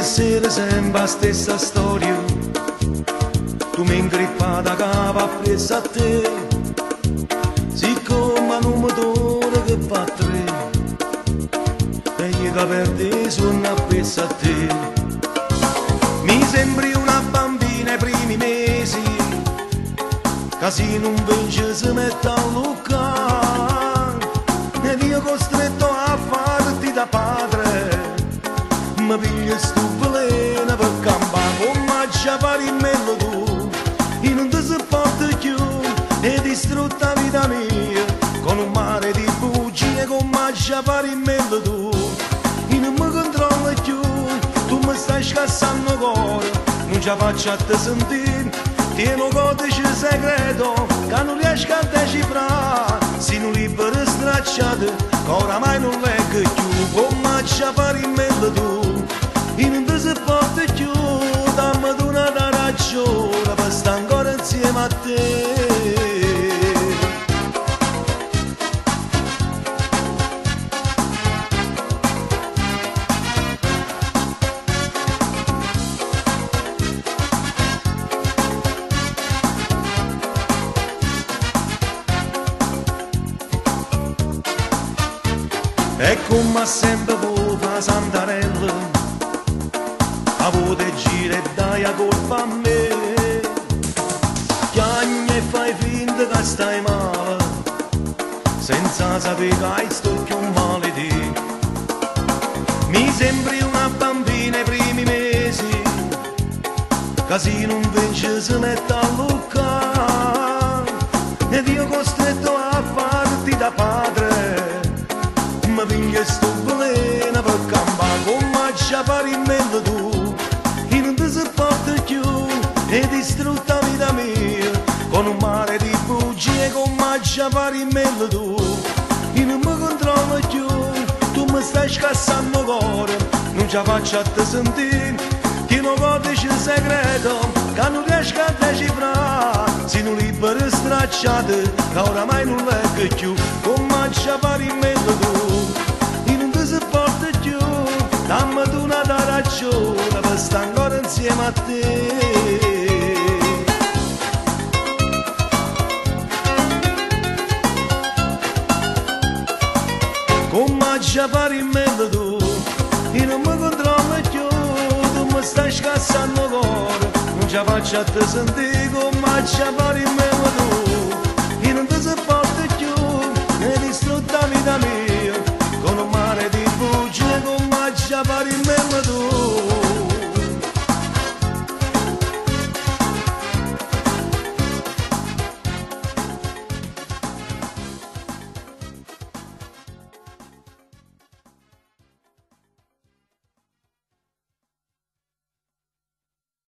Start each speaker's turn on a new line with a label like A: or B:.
A: sera sempre la stessa storia. Tu mi ingrippa da capo appresso a te, siccome un motore che fa tre, e io che perdi sono appresso a te. Mi sembri una bambina ai primi mesi, che se non vince si mette a luccare, ed io costretto a farti da padre, mi piglia sto veleno per campare, come già pari in mello tu, e non ti sopporto più, e distrutta vita mia, con un mare di bugie, come già pari in mello tu, e non mi controllo più, tu mi stai scassando il cuore, non ce la faccio a te sentire, tieni un codice segreto, che non riesco a decifrare, se non libero stracciato, che oramai non leggo più, come già pari in mello tu, e non ti sopporto più, dammi tu una ragione per stare ancora insieme a te. E come sempre vuota Santarello, a volte gira e dai la colpa a me, chiagni e fai finta che stai male, senza sapere che sto più male di te. Mi sembri una bambina ai primi mesi, che se non vince si mette a luccare, ed io costretto a farti da padre, mi piglia sto veleno per campare, come già pari in mello tu, e non ti sopporto più, e distrutta vita mia, con un mare di bugie, come già pari in mello tu, e non mi controllo più, tu mi stai scassando il cuore, non ce la faccio a te sentire, tieni un codice segreto, che non riesco a decifrare, se non libero stracciato, che oramai non leggo più, come già pari in mello tu, e non ti sopporto più, dammi tu una ragione per stare ancora insieme a te. Come già pari in mello tu, e non mi controllo più, tu mi stai scassando il cuore, non ce la faccio a te sentire, come già pari in mello tu.